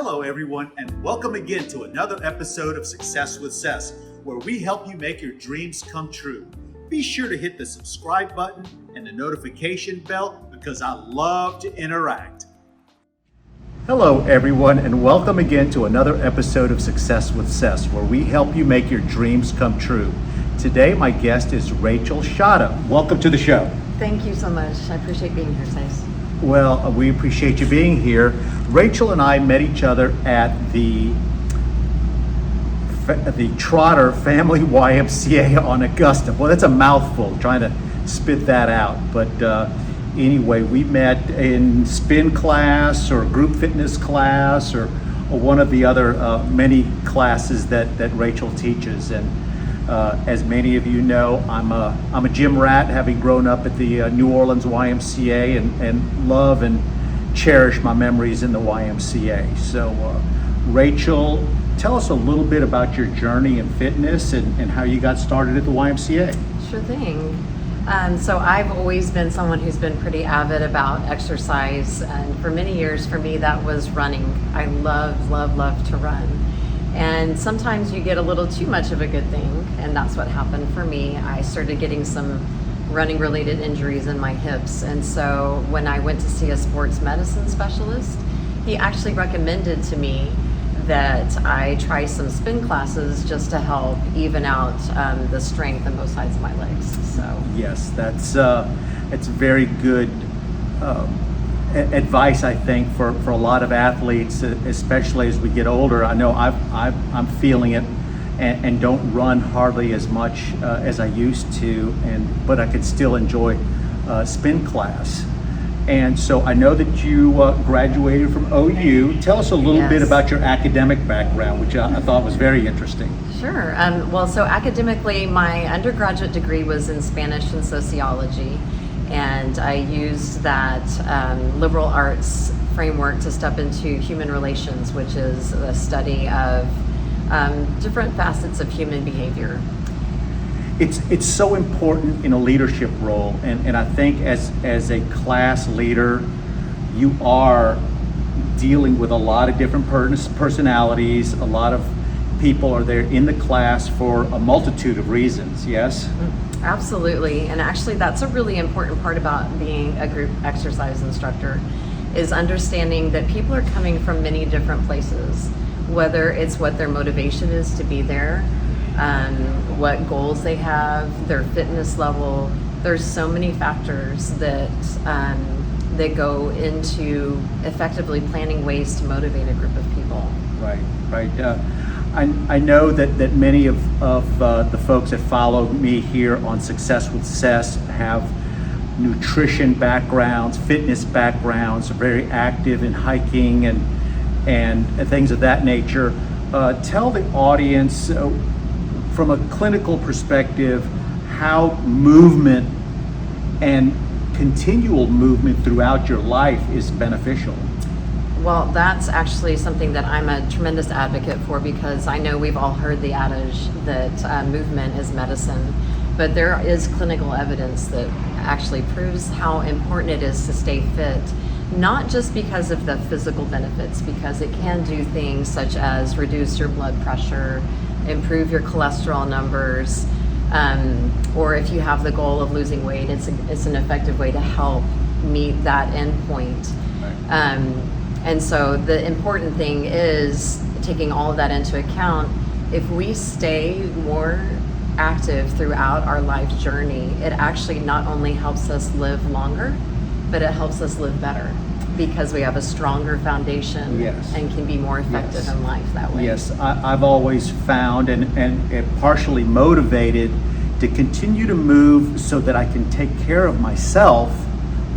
Hello, everyone, and welcome again to another episode of Success with Cess, where we help you make your dreams come true. Be sure to hit the subscribe button and the notification bell because I love to interact. Hello, everyone, and welcome again to another episode of Success with Cess, where we help you make your dreams come true. Today, my guest is Rachel Shada. Welcome to the show. Thank you so much. I appreciate being here, Cess. Well, we appreciate you being here. Rachel and I met each other at the Trotter Family YMCA on Augusta. Well, that's a mouthful, trying to spit that out. But anyway, we met in spin class or group fitness class or one of the other many classes that Rachel teaches. And as many of you know, I'm a gym rat, having grown up at the New Orleans YMCA and love and cherish my memories in the YMCA. So Rachel, tell us a little bit about your journey in fitness and how you got started at the YMCA. Sure thing. So I've always been someone who's been pretty avid about exercise, and for many years for me that was running. I love to run. And sometimes you get a little too much of a good thing, and that's what happened for me. I started getting some running related injuries in my hips, and so when I went to see a sports medicine specialist, he actually recommended to me that I try some spin classes just to help even out the strength on both sides of my legs. So yes, that's very good advice, I think, for a lot of athletes, especially as we get older. I know I'm feeling it and don't run hardly as much as I used to, but I could still enjoy spin class. And so I know that you graduated from OU. Tell us a little bit about your academic background, which I thought was very interesting. Sure. Well, so academically, my undergraduate degree was in Spanish and sociology. And I used that liberal arts framework to step into human relations, which is the study of different facets of human behavior. It's so important in a leadership role, and I think as a class leader, you are dealing with a lot of different personalities. A lot of people are there in the class for a multitude of reasons, yes? Absolutely, and actually that's a really important part about being a group exercise instructor, is understanding that people are coming from many different places, whether it's what their motivation is to be there, what goals they have, their fitness level. There's so many factors that go into effectively planning ways to motivate a group of people. Right. I know that many of the folks that follow me here on Success with Cess have nutrition backgrounds, fitness backgrounds, are very active in hiking and things of that nature. Tell the audience, from a clinical perspective, how movement and continual movement throughout your life is beneficial. Well, that's actually something that I'm a tremendous advocate for, because I know we've all heard the adage that movement is medicine, but there is clinical evidence that actually proves how important it is to stay fit, not just because of the physical benefits, because it can do things such as reduce your blood pressure, improve your cholesterol numbers, or if you have the goal of losing weight, it's an effective way to help meet that endpoint. And so the important thing is taking all of that into account. If we stay more active throughout our life journey, it actually not only helps us live longer, but it helps us live better, because we have a stronger foundation and can be more effective in life that way. Yes, I've always found and partially motivated to continue to move so that I can take care of myself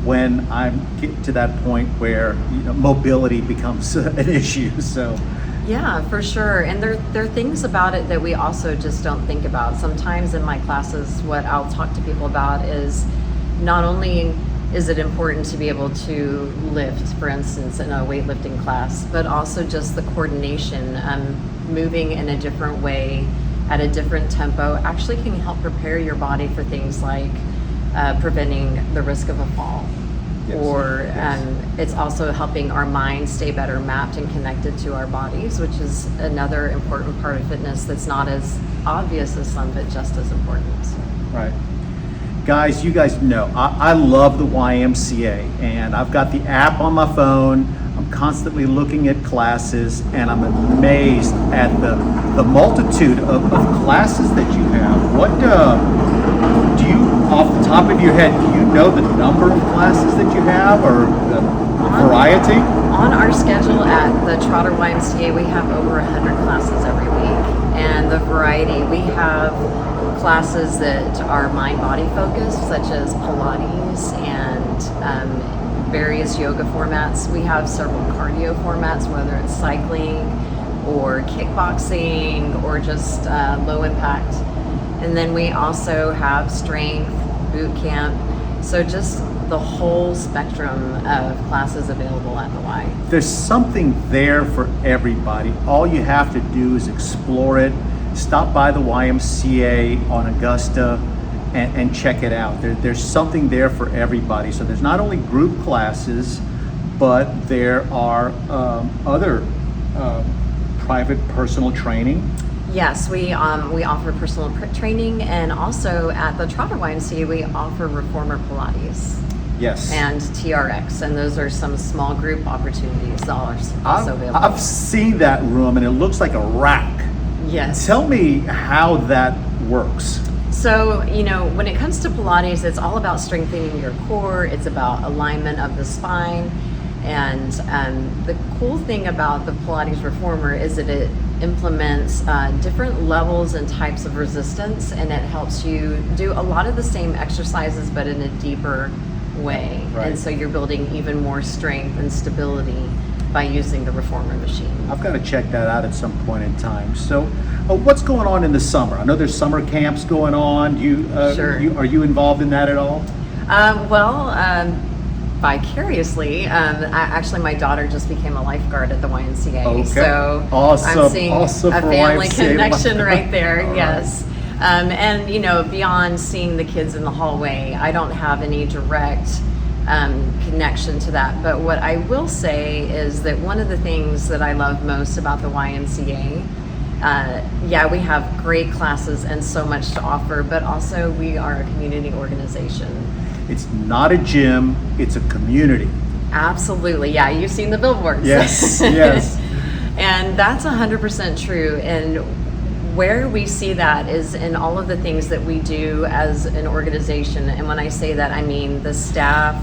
when I get to that point where mobility becomes an issue. So yeah, for sure. And there are things about it that we also just don't think about. Sometimes in my classes, what I'll talk to people about is not only is it important to be able to lift, for instance, in a weightlifting class, but also just the coordination, moving in a different way at a different tempo actually can help prepare your body for things like preventing the risk of a fall. Yes. or Yes. it's also helping our mind stay better mapped and connected to our bodies, which is another important part of fitness that's not as obvious as some, but just as important. Right. Guys, you guys know, I love the YMCA, and I've got the app on my phone. I'm constantly looking at classes, and I'm amazed at the multitude of classes that you have. What do you, off the top of your head, do you know the number of classes that you have, or the variety? On our schedule at the Trotter YMCA, we have over 100 classes every week, and the variety, we have classes that are mind-body focused, such as Pilates and various yoga formats. We have several cardio formats, whether it's cycling or kickboxing or just low impact. And then we also have strength, boot camp. So just the whole spectrum of classes available at the Y. There's something there for everybody. All you have to do is explore it. Stop by the YMCA on Augusta and check it out. There's something there for everybody. So there's not only group classes, but there are other private personal training. Yes, we offer personal training, and also at the Trotter YMCA we offer reformer Pilates. Yes. And TRX, and those are some small group opportunities that are also available. I've seen that room, and it looks like a rack. Yes. Tell me how that works. So, when it comes to Pilates, it's all about strengthening your core. It's about alignment of the spine. And the cool thing about the Pilates Reformer is that it implements different levels and types of resistance, and it helps you do a lot of the same exercises, but in a deeper way. Right. And so you're building even more strength and stability by using the Reformer machine. I've got to check that out at some point in time. So, what's going on in the summer? I know there's summer camps going on. Sure. Are you involved in that at all? Vicariously. Actually, my daughter just became a lifeguard at the YMCA. Okay. So Awesome. I'm seeing Awesome a for family YMCA connection right there. All Yes. And beyond seeing the kids in the hallway, I don't have any direct connection to that. But what I will say is that one of the things that I love most about the YMCA, we have great classes and so much to offer, but also we are a community organization. It's not a gym, it's a community. Absolutely. Yeah, you've seen the billboards. Yes, yes. And that's 100% true. And where we see that is in all of the things that we do as an organization. And when I say that, I mean the staff,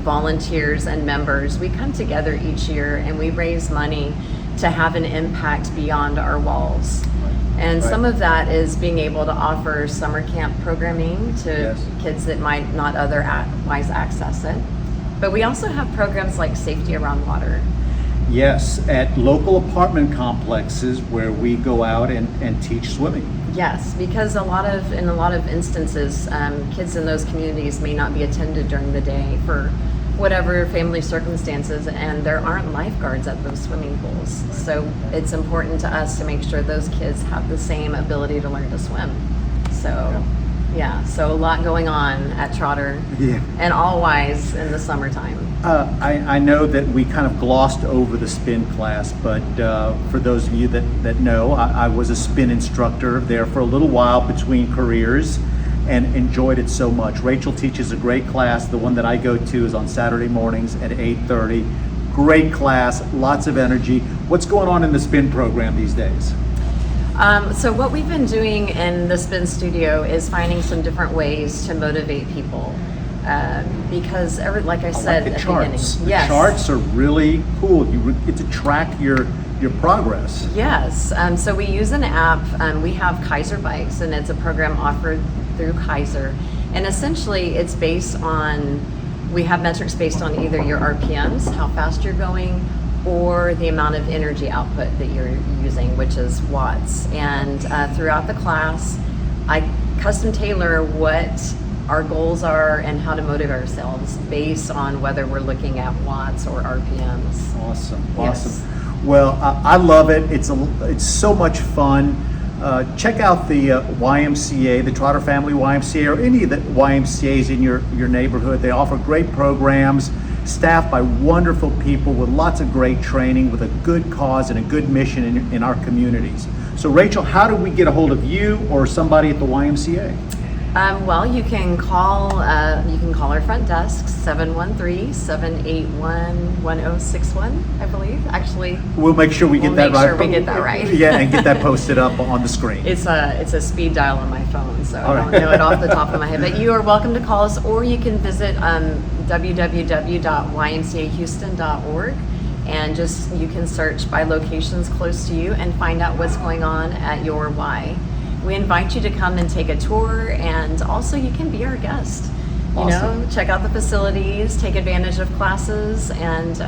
volunteers, and members. We come together each year and we raise money to have an impact beyond our walls. And some of that is being able to offer summer camp programming to kids that might not otherwise access it. But we also have programs like Safety Around Water. Yes, at local apartment complexes where we go out and teach swimming. Yes, because in a lot of instances, kids in those communities may not be attended during the day for whatever family circumstances, and there aren't lifeguards at those swimming pools. So it's important to us to make sure those kids have the same ability to learn to swim. So so a lot going on at Trotter and all Ys in the summertime. I know that we kind of glossed over the spin class, but for those of you that know, I was a spin instructor there for a little while between careers and enjoyed it so much. Rachel teaches a great class. The one that I go to is on Saturday mornings at 8:30. Great class, lots of energy. What's going on in the spin program these days? So what we've been doing in the spin studio is finding some different ways to motivate people. Because like I said like the at charts. the beginning, The charts are really cool. You get to track your progress. Yes. So we use an app. We have Kaiser Bikes, and it's a program offered through Kaiser. And essentially, it's we have metrics based on either your RPMs, how fast you're going, or the amount of energy output that you're using, which is watts. And throughout the class, I custom tailor what our goals are and how to motivate ourselves based on whether we're looking at watts or RPMs. Awesome. Yes. Well, I love it. It's so much fun. Check out the YMCA, the Trotter Family YMCA, or any of the YMCAs in your neighborhood. They offer great programs. staffed by wonderful people with lots of great training, with a good cause and a good mission in our communities. So Rachel, how do we get a hold of you or somebody at the YMCA? Well, you can call our front desk, 713-781-1061, I believe. Actually, we'll make sure we get that right. We'll make sure we get that right. Yeah, and get that posted up on the screen. It's a speed dial on my phone, so I don't right. know it off the top of my head. But you are welcome to call us, or you can visit www.ymcahouston.org, and you can search by locations close to you and find out what's going on at your Y. We invite you to come and take a tour, and also you can be our guest. Awesome. Check out the facilities, take advantage of classes, and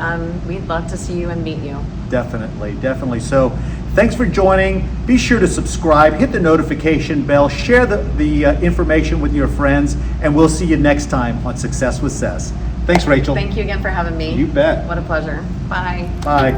we'd love to see you and meet you. Definitely. So thanks for joining. Be sure to subscribe, hit the notification bell, share the information with your friends, and we'll see you next time on Success with Sess. Thanks, Rachel. Thank you again for having me. You bet. What a pleasure. Bye. Bye.